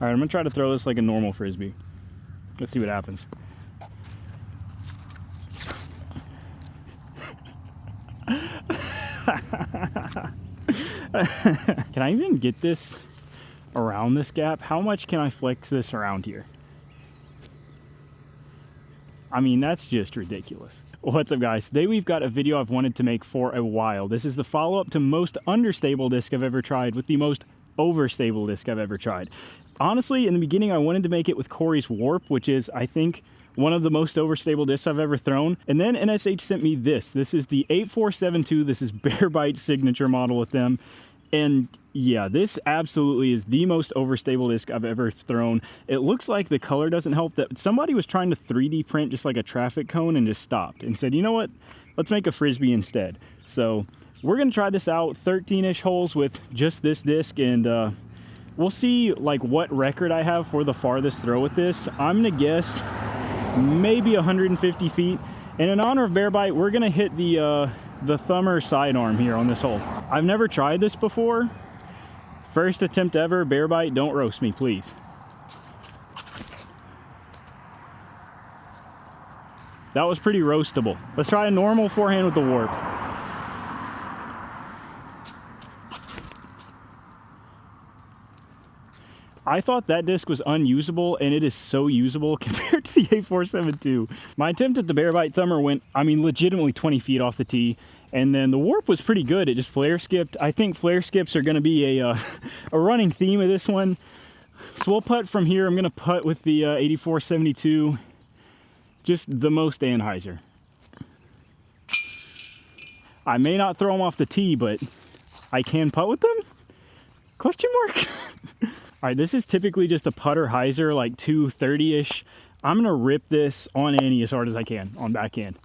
All right, I'm gonna try to throw this like a normal Frisbee. Let's see what happens. Can I even get this around this gap? How much can I flex this around here? I mean, that's just ridiculous. What's up, guys? Today we've got a video I've wanted to make for a while. This is the follow-up to most understable disc I've ever tried with the most overstable disc I've ever tried. Honestly, in the beginning, I wanted to make it with Corey's Warp, which is, I think, one of the most overstable discs I've ever thrown. And then NSH sent me this. This is the 8472. This is Bear Bite's signature model with them. And yeah, this absolutely is the most overstable disc I've ever thrown. It looks like the color doesn't help, that somebody was trying to 3D print just like a traffic cone and just stopped and said, you know what, let's make a Frisbee instead. So we're gonna try this out, 13-ish holes with just this disc, and we'll see like what record I have for the farthest throw with this. I'm gonna guess maybe 150 feet. And in honor of Bear Bite, we're gonna hit the thumber sidearm here on this hole. I've never tried this before. First attempt ever. Bear Bite, don't roast me, please. That was pretty roastable. Let's try a normal forehand with the Warp. I thought that disc was unusable, and it is so usable compared to the 8472. My attempt at the Bear Bite thumber went, I mean, legitimately 20 feet off the tee, and then the Warp was pretty good. It just flare skipped. I think flare skips are going to be a running theme of this one. So we'll putt from here. I'm going to putt with the 8472, just the most Anheuser. I may not throw them off the tee, but I can putt with them? Question mark? All right, this is typically just a putter hyzer, like 230-ish. I'm gonna rip this on Annie as hard as I can on backhand.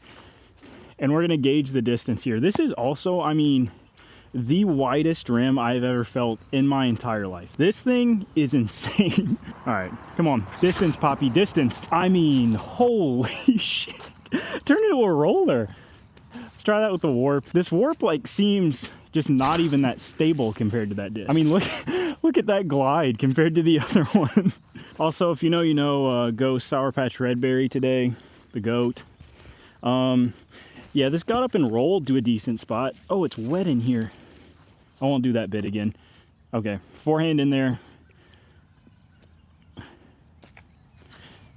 And we're gonna gauge the distance here. This is also, I mean, the widest rim I've ever felt in my entire life. This thing is insane. All right, come on, distance, Poppy, distance. I mean, holy shit. Turn into a roller. Let's try that with the Warp. This Warp like seems just not even that stable compared to that disc. I mean, look at that glide compared to the other one. Also, if you know, you know, go Sour Patch Red Berry today, the GOAT. Yeah, this got up and rolled to a decent spot. Oh, it's wet in here. I won't do that bit again. Okay, forehand in there.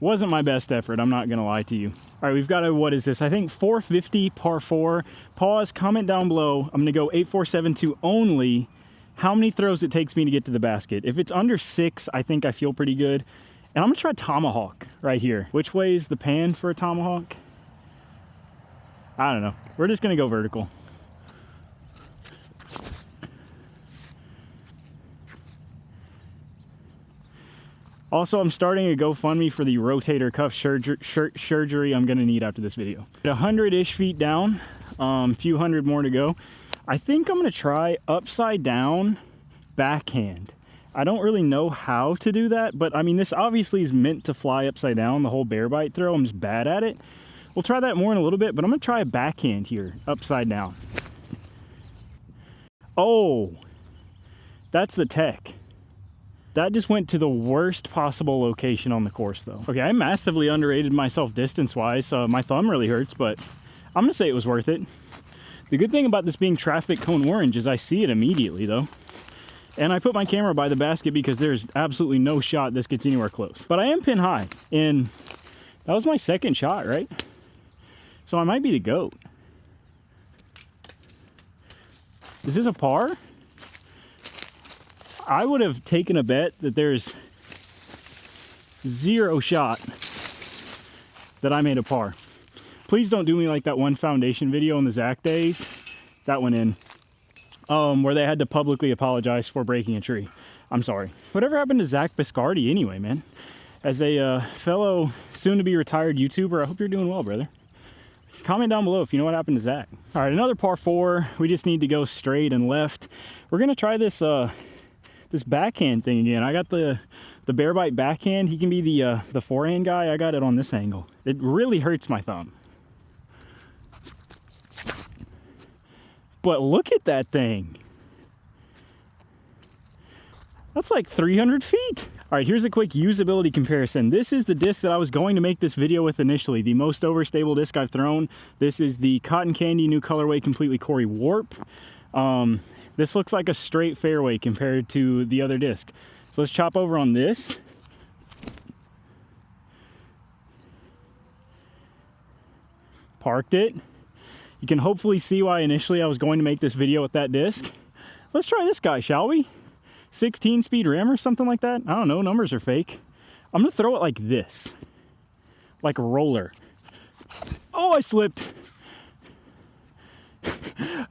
Wasn't my best effort, I'm not gonna lie to you. All right, we've got a, what is this? I think 450 par 4. Pause, comment down below. I'm gonna go 8472 only. How many throws it takes me to get to the basket. If it's under 6, I think I feel pretty good. And I'm gonna try tomahawk right here. Which way is the pan for a tomahawk? I don't know. We're just gonna go vertical. Also, I'm starting a GoFundMe for the rotator cuff surgery I'm gonna need after this video. 100-ish feet down, a few hundred more to go. I think I'm gonna try upside down backhand. I don't really know how to do that, but I mean, this obviously is meant to fly upside down, the whole Bear Bite throw. I'm just bad at it. We'll try that more in a little bit, but I'm gonna try a backhand here, upside down. Oh, that's the tech. That just went to the worst possible location on the course, though. Okay, I massively underrated myself distance-wise. My thumb really hurts, but I'm gonna say it was worth it. The good thing about this being traffic cone orange is I see it immediately, though. And I put my camera by the basket because there's absolutely no shot this gets anywhere close. But I am pin high, and that was my second shot, right? So I might be the GOAT. Is this a par? I would have taken a bet that there's 0 shot that I made a par. Please don't do me like that one foundation video in the Zach days. That went in. Where they had to publicly apologize for breaking a tree. I'm sorry. Whatever happened to Zach Biscardi anyway, man? As a fellow soon-to-be retired YouTuber, I hope you're doing well, brother. Comment down below if you know what happened to Zach. All right, another par 4. We just need to go straight and left. We're gonna try this this backhand thing again. I got the Bear Bite backhand. He can be the forehand guy. I got it on this angle. It really hurts my thumb. But look at that thing. That's like 300 feet. All right, here's a quick usability comparison. This is the disc that I was going to make this video with initially, the most overstable disc I've thrown. This is the Cotton Candy New Colorway Completely Cory Warp. This looks like a straight fairway compared to the other disc. So let's chop over on this. Parked it. You can hopefully see why initially I was going to make this video with that disc. Let's try this guy, shall we? 16 speed rim or something like that. I don't know, numbers are fake. I'm gonna throw it like this, like a roller. Oh, I slipped.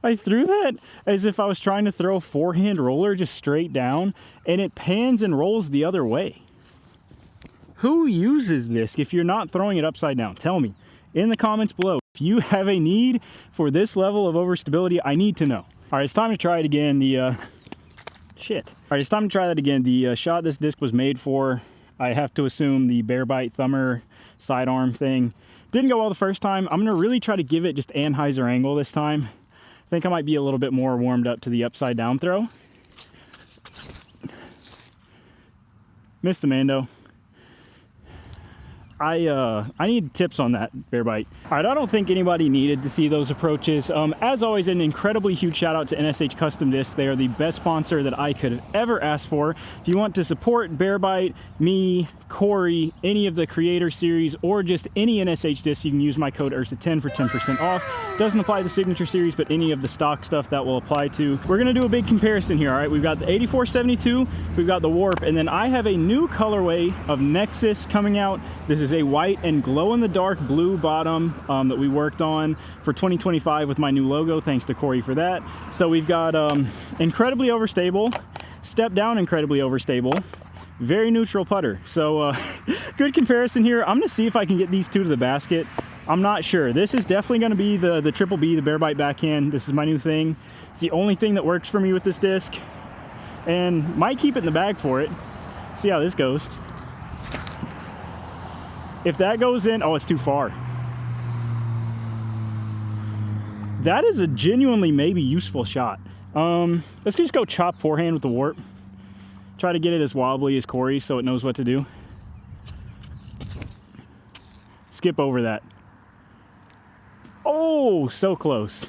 I threw that as if I was trying to throw a forehand roller just straight down, and it pans and rolls the other way. Who uses this if you're not throwing it upside down? Tell me in the comments below. If you have a need for this level of overstability, I need to know. All right, it's time to try it again. All right, it's time to try that again. The shot this disc was made for, I have to assume the Bear Bite Thumber sidearm thing. Didn't go well the first time. I'm gonna really try to give it just Anheuser angle this time. I think I might be a little bit more warmed up to the upside down throw. Missed the Mando. I need tips on that Bear Bite. All right, I don't think anybody needed to see those approaches. As always, an incredibly huge shout out to NSH Custom Discs. They are the best sponsor that I could ever ask for. If you want to support Bear Bite, me, Cory, any of the Creator Series, or just any NSH disc, you can use my code URSA10 for 10% off. Doesn't apply to the Signature Series, but any of the stock stuff that will apply to. We're gonna do a big comparison here, all right? We've got the 8472, we've got the Warp, and then I have a new colorway of Nexus coming out. This is a white and glow-in-the-dark blue bottom that we worked on for 2025 with my new logo. Thanks to Cory for that. So we've got incredibly overstable, step down incredibly overstable, very neutral putter. So good comparison here. I'm gonna see if I can get these two to the basket. I'm not sure. This is definitely gonna be the Triple B, the Bear Bite backhand. This is my new thing. It's the only thing that works for me with this disc, and might keep it in the bag for it. See how this goes. If that goes in, oh, it's too far. That is a genuinely maybe useful shot. Let's just go chop forehand with the Warp. Try to get it as wobbly as Cory so it knows what to do. Skip over that. Oh, so close.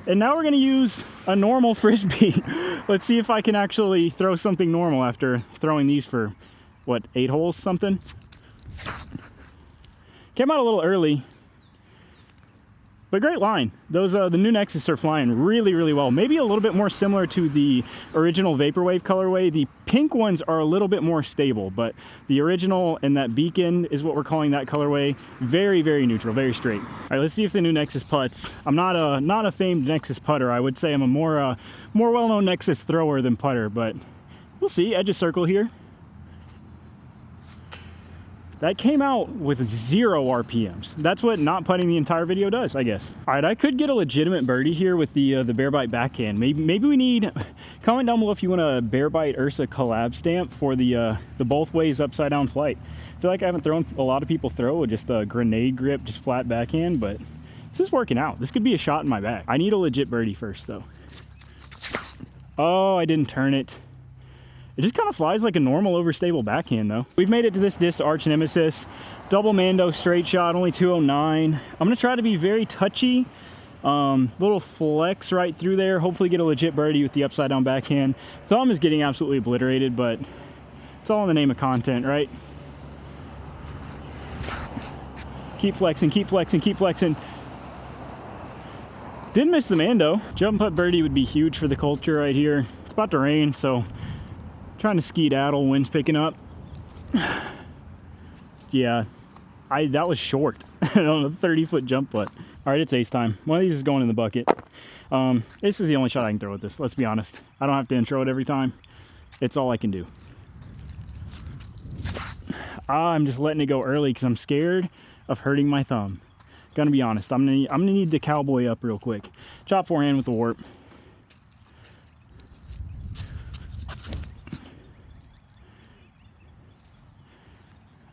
And now we're gonna use a normal Frisbee. Let's see if I can actually throw something normal after throwing these for, what, 8 holes, something? Came out a little early, but great line. Those the new Nexus are flying really, really well. Maybe a little bit more similar to the original Vaporwave colorway. The pink ones are a little bit more stable, but the original and that beacon is what we're calling that colorway. Very, very neutral, very straight. All right, let's see if the new Nexus putts. I'm not a famed Nexus putter. I would say I'm a more well-known Nexus thrower than putter, but we'll see. Edge of circle here. That came out with 0 RPMs. That's what not putting the entire video does, I guess. All right, I could get a legitimate birdie here with the Bear Bite backhand. Maybe we need, comment down below if you want a Bear Bite Ursa collab stamp for the both ways upside down flight. I feel like I haven't thrown, a lot of people throw just a grenade grip, just flat backhand, but this is working out. This could be a shot in my bag. I need a legit birdie first though. Oh, I didn't turn it. It just kind of flies like a normal overstable backhand though. We've made it to this disc arch nemesis. Double Mando straight shot, only 209. I'm gonna try to be very touchy. Little flex right through there. Hopefully get a legit birdie with the upside down backhand. Thumb is getting absolutely obliterated, but it's all in the name of content, right? Keep flexing, keep flexing, keep flexing. Didn't miss the Mando. Jump putt birdie would be huge for the culture right here. It's about to rain, so trying to skedaddle, wind's picking up. Yeah, that was short on a 30-foot jump putt. All right, it's ace time. One of these is going in the bucket. This is the only shot I can throw with this, let's be honest. I don't have to intro it every time. It's all I can do. I'm just letting it go early because I'm scared of hurting my thumb. Gonna be honest, I'm gonna need to cowboy up real quick. Chop forehand with the Warp.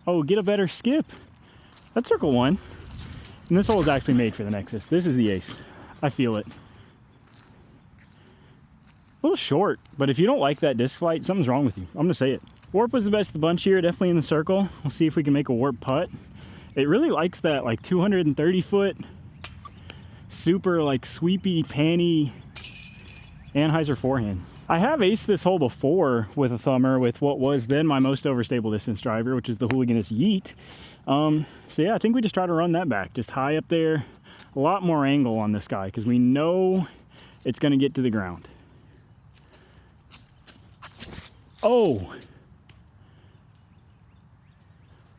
Oh, get a better skip. That's circle one. And this hole is actually made for the Nexus. This is the ace. I feel it. A little short, but if you don't like that disc flight, something's wrong with you. I'm gonna say it. Warp was the best of the bunch here, definitely in the circle. We'll see if we can make a warp putt. It really likes that like 230 foot, super like sweepy, panny Anheuser forehand. I have aced this hole before with a thumber with what was then my most overstable distance driver, which is the Hooliganist Yeet. So yeah, I think we just try to run that back, just high up there. A lot more angle on this guy because we know it's going to get to the ground. Oh!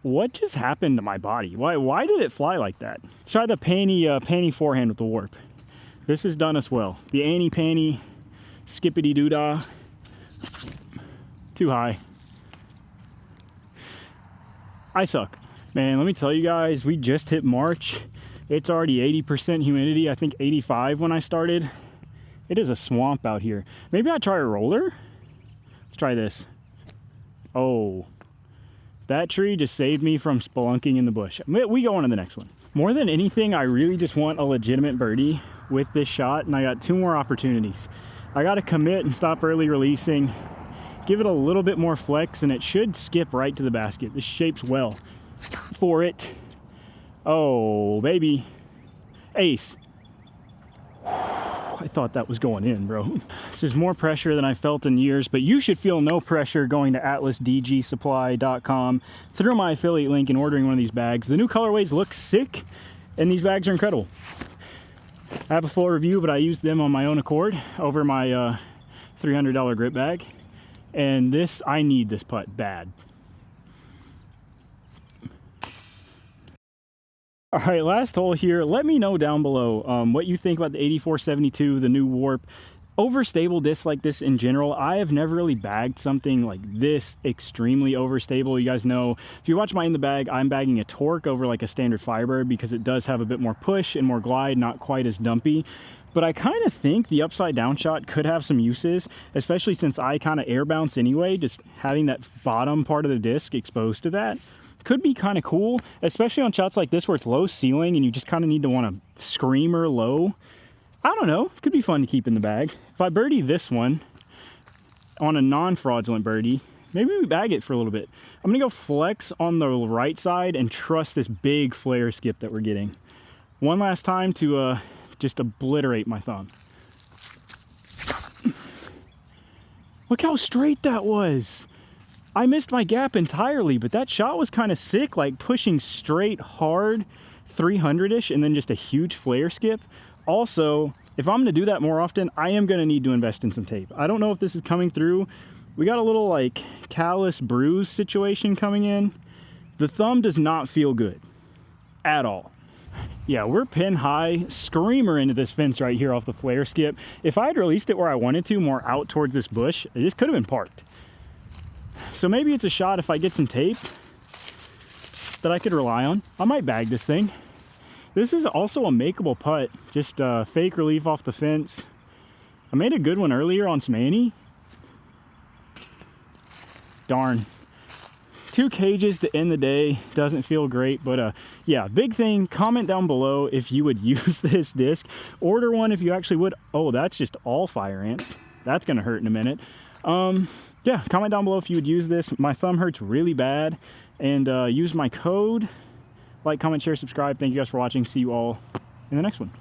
What just happened to my body? Why did it fly like that? Try the panny forehand with the warp. This has done us well. The Annie panny, skippity doo-dah. Too high. I suck. Man, let me tell you guys, we just hit March. It's already 80% humidity. I think 85 when I started. It is a swamp out here. Maybe I try a roller? Let's try this. Oh. That tree just saved me from spelunking in the bush. We go on to the next one. More than anything, I really just want a legitimate birdie with this shot, and I got 2 more opportunities. I got to commit and stop early releasing, give it a little bit more flex, and it should skip right to the basket. This shapes well for it. Oh, baby. Ace. I thought that was going in, bro. This is more pressure than I felt in years, but you should feel no pressure going to atlasdgsupply.com through my affiliate link and ordering one of these bags. The new colorways look sick, and these bags are incredible. I have a full review, but I used them on my own accord over my $300 grip bag. And this, I need this putt bad. All right, last hole here. Let me know down below what you think about the 8472, the new warp. Overstable discs like this in general, I have never really bagged something like this extremely overstable. You guys know, if you watch my In the Bag, I'm bagging a Torque over like a standard Firebird because it does have a bit more push and more glide, not quite as dumpy. But I kind of think the upside down shot could have some uses, especially since I kind of air bounce anyway, just having that bottom part of the disc exposed to that. Could be kind of cool, especially on shots like this where it's low ceiling and you just kind of need to want to screamer low. I don't know, could be fun to keep in the bag. If I birdie this one on a non-fraudulent birdie, maybe we bag it for a little bit. I'm gonna go flex on the right side and trust this big flare skip that we're getting. One last time to just obliterate my thumb. Look how straight that was. I missed my gap entirely, but that shot was kind of sick, like pushing straight hard 300-ish and then just a huge flare skip. Also, if I'm gonna do that more often, I am gonna need to invest in some tape. I don't know if this is coming through. We got a little like callus bruise situation coming in. The thumb does not feel good at all. Yeah, we're pin high, screamer into this fence right here off the flare skip. If I had released it where I wanted to, more out towards this bush, this could have been parked. So maybe it's a shot if I get some tape that I could rely on. I might bag this thing. This is also a makeable putt, just fake relief off the fence. I made a good one earlier on some Annie. Darn. 2 cages to end the day, doesn't feel great, but yeah, big thing, comment down below if you would use this disc. Order one if you actually would. Oh, that's just all fire ants. That's gonna hurt in a minute. Yeah, comment down below if you would use this. My thumb hurts really bad, and use my code. Like, comment, share, subscribe. Thank you guys for watching. See you all in the next one.